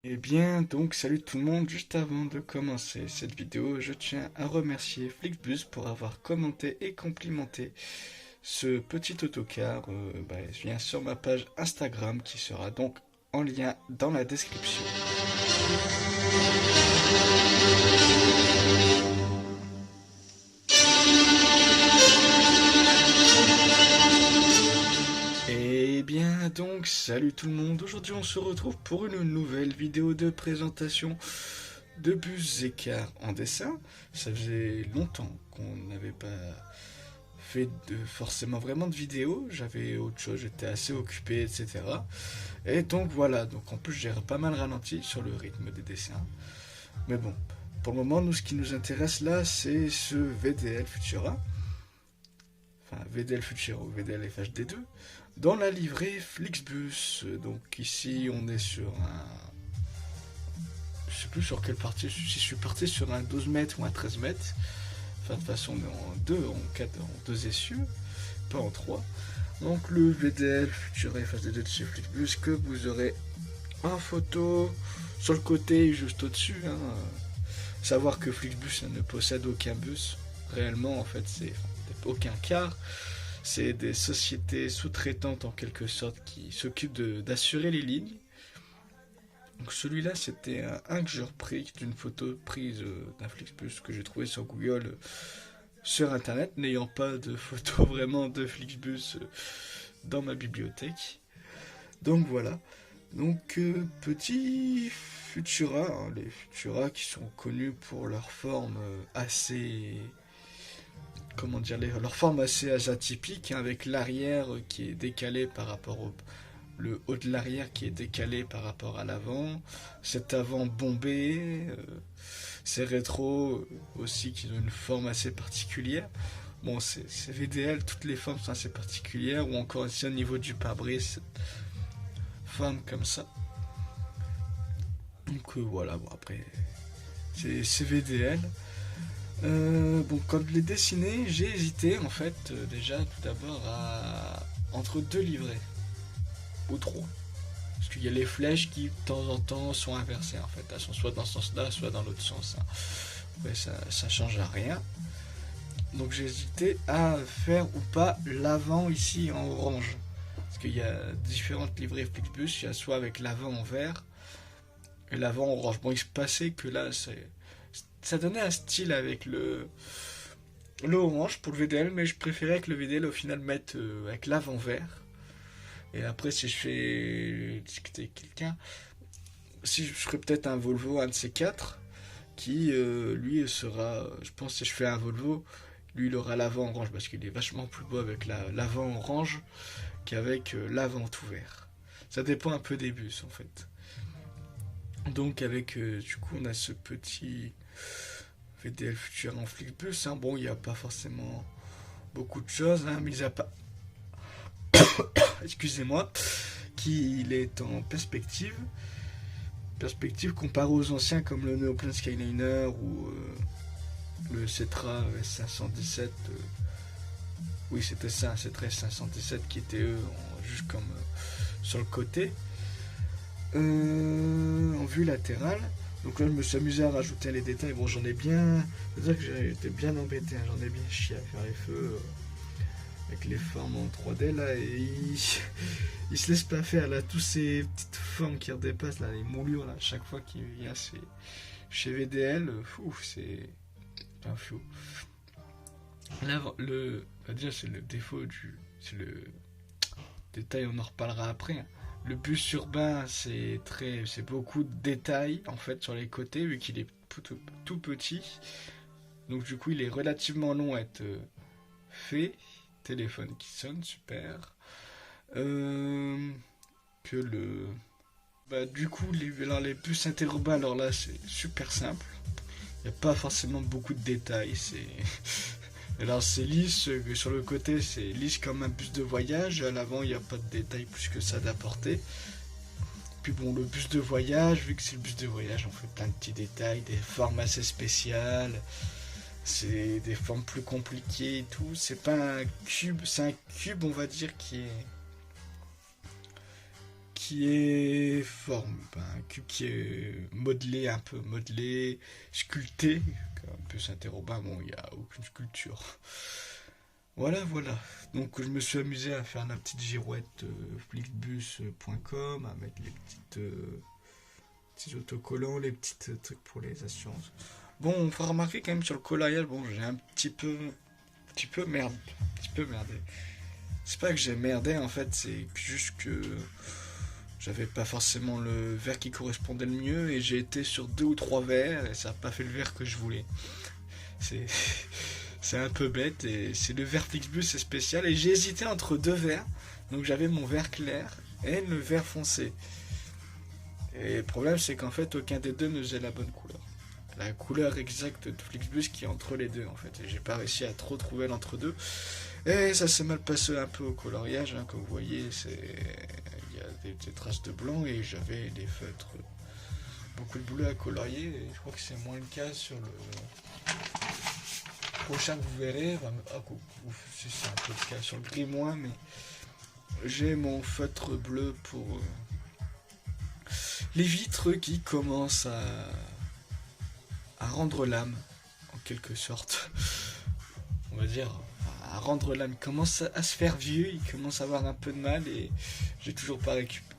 Eh bien, donc, salut tout le monde. Juste avant de commencer cette vidéo, je tiens à remercier Flixbus pour avoir commenté et complimenté ce petit autocar. Vient sur ma page Instagram qui sera donc en lien dans la description. Eh bien, donc, salut tout le monde. Aujourd'hui, on se retrouve pour une nouvelle vidéo de présentation de bus écart en dessin. Ça faisait longtemps qu'on n'avait pas fait forcément vraiment de vidéos. J'avais autre chose, j'étais assez occupé, etc. Et donc voilà, donc en plus j'ai pas mal ralenti sur le rythme des dessins. Mais bon, pour le moment, nous, ce qui nous intéresse là, c'est ce VDL Futura. Enfin, VDL Futura ou VDL FHD2 dans la livrée Flixbus. Donc ici, on est sur un... Je sais plus sur quelle partie, si je suis parti sur un 12 mètres ou un 13 mètres. Enfin, de toute façon, on est en deux essieux, pas en trois. Donc le VDL Futura FHD2 de chez Flixbus que vous aurez en photo sur le côté juste au-dessus. Savoir que Flixbus ne possède aucun bus. Réellement, en fait, c'est aucun car. C'est des sociétés sous-traitantes en quelque sorte qui s'occupent d'assurer les lignes. Donc celui-là, c'était un que j'ai repris d'une photo prise d'un Flixbus que j'ai trouvé sur Google sur internet, n'ayant pas de photo vraiment de Flixbus dans ma bibliothèque. Donc voilà. Donc petit Futura, les Futura qui sont connus pour leur forme assez, comment dire, leur forme assez atypique, avec l'arrière qui est décalé par rapport au le haut de l'arrière qui est décalé par rapport à l'avant, cet avant bombé, ces rétros aussi qui ont une forme assez particulière. Bon, c'est VDL, toutes les formes sont assez particulières, ou encore ici au niveau du pare-brise, cette forme comme ça. Donc voilà, bon après, c'est VDL. Bon, quand je l'ai dessiné, j'ai hésité en fait, déjà tout d'abord entre deux livrets, ou trois. Parce qu'il y a les flèches qui, de temps en temps, sont inversées, en fait. Elles sont soit dans ce sens-là, soit dans l'autre sens. Ouais, ça change à rien. Donc j'ai hésité à faire ou pas l'avant ici en orange. Parce qu'il y a différentes livrées Flixbus. Il y a soit avec l'avant en vert et l'avant orange. Bon, il se passait que là, ça donnait un style avec le orange pour le VDL, mais je préférais que le VDL au final mette avec l'avant vert. Et après, si je fais discuter quelqu'un, si je ferais peut-être un Volvo, un de ces quatre, qui lui sera, je pense si je fais un Volvo, lui il aura l'avant orange parce qu'il est vachement plus beau avec l'avant orange qu'avec l'avant tout vert. Ça dépend un peu des bus en fait. Donc avec, du coup on a ce petit VDL Futura en Flixbus. Bon, il n'y a pas forcément beaucoup de choses, mis à part, excusez-moi, qu'il est en perspective comparée aux anciens comme le Neoplan Skyliner ou le Cetra S517. Oui, c'était ça, un Cetra S517 qui était eux juste comme sur le côté. En vue latérale. Donc là, je me suis amusé à rajouter les détails. Bon, j'en ai bien. C'est-à-dire que j'ai été bien embêté. J'en ai bien chié à faire les feux avec les formes en 3D là. Et il se laisse pas faire là. Tous ces petites formes qui redépassent là, les moulures là, chaque fois qu'il y a chez VDL, c'est un fou. Là, déjà, c'est le défaut c'est le détail, on en reparlera après. Le bus urbain, c'est beaucoup de détails en fait sur les côtés vu qu'il est tout petit. Donc du coup, il est relativement long à être fait. Téléphone qui sonne, super. Que le du coup, les bus interurbains, alors là, c'est super simple. Il n'y a pas forcément beaucoup de détails. Alors c'est lisse, sur le côté c'est lisse comme un bus de voyage, à l'avant il n'y a pas de détails plus que ça d'apporter. Puis bon, le bus de voyage, vu que c'est le bus de voyage, on fait plein de petits détails, des formes assez spéciales, c'est des formes plus compliquées et tout. C'est pas un cube, c'est un cube on va dire qui est un cube qui est modelé, un peu modelé, sculpté. Un peu Saint-Hérobin, bon, il n'y a aucune sculpture. Voilà, voilà. Donc je me suis amusé à faire la petite girouette flixbus.com, à mettre les petits autocollants, les petits trucs pour les assurances. Bon, on fera remarquer quand même sur le coloriage, bon, j'ai un petit peu merdé. C'est pas que j'ai merdé en fait, c'est juste que j'avais pas forcément le verre qui correspondait le mieux et j'ai été sur 2 ou 3 verres et ça a pas fait le verre que je voulais. C'est un peu bête et c'est le verre Flixbus, c'est spécial et j'ai hésité entre 2 verres. Donc j'avais mon verre clair et le verre foncé. Et le problème c'est qu'en fait aucun des deux ne faisait la bonne couleur. La couleur exacte de Flixbus qui est entre les deux en fait. Et j'ai pas réussi à trop trouver l'entre-deux. Et ça s'est mal passé un peu au coloriage, hein, comme vous voyez, il y a des traces de blanc et j'avais des feutres, beaucoup de boulot à colorier. Et je crois que c'est moins le cas sur le prochain que vous verrez. Si c'est un peu le cas sur le gris moins, mais j'ai mon feutre bleu pour les vitres qui commencent à rendre l'âme, en quelque sorte. On va dire à rendre l'âme, il commence à se faire vieux, il commence à avoir un peu de mal et j'ai toujours pas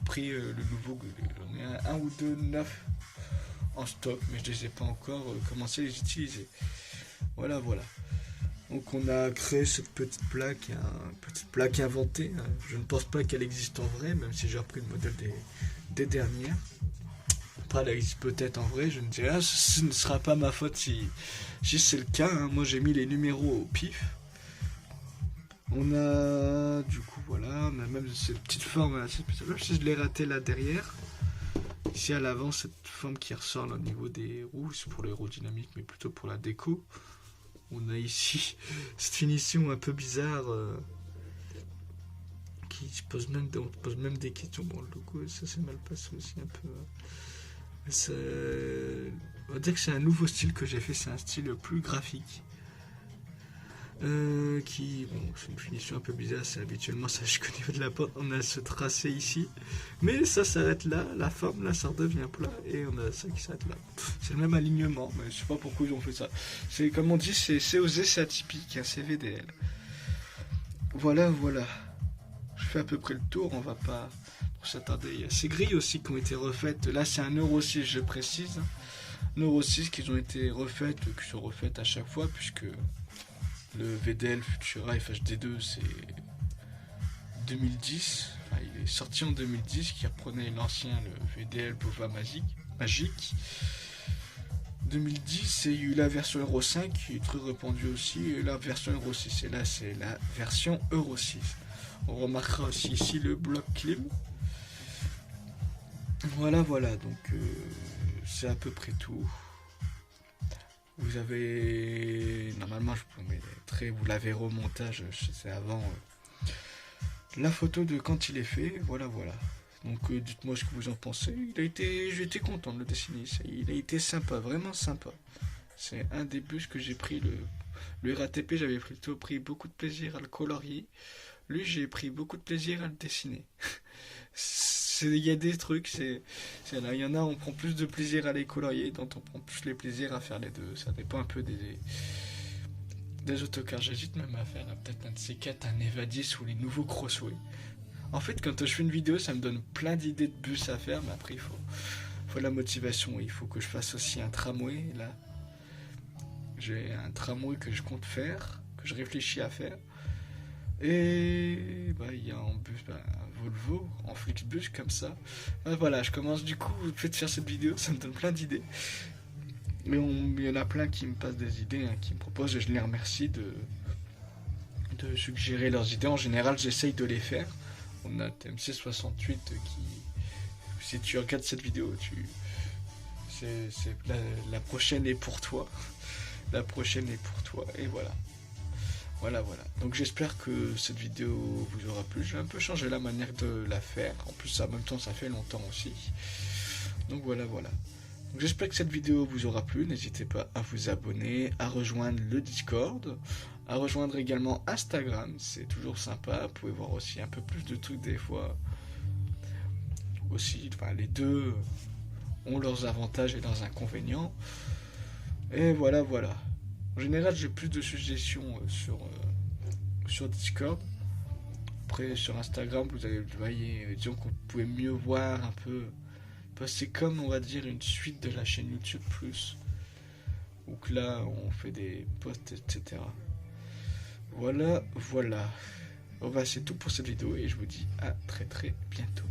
pris le nouveau. J'en ai un ou deux neufs en stock, mais je les ai pas encore commencé à les utiliser. Voilà. Donc on a créé cette petite plaque inventée. Je ne pense pas qu'elle existe en vrai, même si j'ai repris le modèle des dernières. Après elle existe peut-être en vrai, je ne dirais pas, ce ne sera pas ma faute si c'est le cas. Hein. Moi j'ai mis les numéros au pif. On a du coup voilà, on a même cette petite forme assez spéciale. Je l'ai raté là derrière. Ici à l'avant, cette forme qui ressort là, au niveau des roues, c'est pour l'aérodynamique, mais plutôt pour la déco. On a ici cette finition un peu bizarre qui se pose même des questions. Bon, le logo, ça s'est mal passé aussi un peu. On va dire que c'est un nouveau style que j'ai fait, c'est un style plus graphique. C'est une finition un peu bizarre, c'est habituellement ça jusqu'au niveau de la porte, on a ce tracé ici, mais ça s'arrête là, la forme là ça redevient plat et on a ça qui s'arrête là. C'est le même alignement, mais je sais pas pourquoi ils ont fait ça. C'est comme on dit, c'est osé, c'est atypique, c'est VDL. Voilà. Je fais à peu près le tour, on va pas s'attarder. Il y a ces grilles aussi qui ont été refaites. Là c'est un Euro 6, je précise. Euro 6 qui ont été refaites, qui sont refaites à chaque fois puisque le VDL Futura FHD2 c'est 2010, enfin, il est sorti en 2010, qui reprenait l'ancien, le VDL Bova Magique. 2010, il y a eu la version Euro 5 qui est très répandue aussi, et la version Euro 6, et là c'est la version Euro 6. On remarquera aussi ici le bloc clim. Voilà, donc c'est à peu près tout. Vous avez, normalement je vous mettrai, vous l'avez au montage, c'est avant la photo de quand il est fait, voilà. Donc dites-moi ce que vous en pensez. J'étais content de le dessiner, il a été sympa, vraiment sympa. C'est un des bus que j'ai pris, le RATP, j'avais plutôt pris beaucoup de plaisir à le colorier. Lui, j'ai pris beaucoup de plaisir à le dessiner. Il y a des trucs, il y en a, on prend plus de plaisir à les colorier, d'autres on prend plus le plaisir à faire les deux. Ça dépend un peu des autocars. J'hésite même à faire peut-être un de ces quatre, un Eva 10 ou les nouveaux Crossway. En fait, quand je fais une vidéo, ça me donne plein d'idées de bus à faire, mais après, il faut la motivation. Il faut que je fasse aussi un tramway. Là, j'ai un tramway que je compte faire, que je réfléchis à faire. Et il y a en bus un Volvo en Flixbus comme ça. Voilà, je commence du coup le fait de faire cette vidéo, ça me donne plein d'idées. Mais il y en a plein qui me passent des idées, hein, qui me proposent, et je les remercie de suggérer leurs idées. En général, j'essaye de les faire. On a TMC68 qui, si tu regardes cette vidéo, la prochaine est pour toi. La prochaine est pour toi, et voilà. Voilà. Donc j'espère que cette vidéo vous aura plu. J'ai un peu changé la manière de la faire. En plus, en même temps, ça fait longtemps aussi. Donc voilà. Donc j'espère que cette vidéo vous aura plu. N'hésitez pas à vous abonner, à rejoindre le Discord, à rejoindre également Instagram. C'est toujours sympa. Vous pouvez voir aussi un peu plus de trucs des fois aussi, enfin, les deux ont leurs avantages et leurs inconvénients. Et voilà, voilà. En général, j'ai plus de suggestions sur Discord. Après, sur Instagram, vous voyez, disons qu'on pouvait mieux voir un peu. C'est comme, on va dire, une suite de la chaîne YouTube Plus. Où que là, on fait des posts, etc. Voilà, voilà. Bon, bah, c'est tout pour cette vidéo et je vous dis à très très bientôt.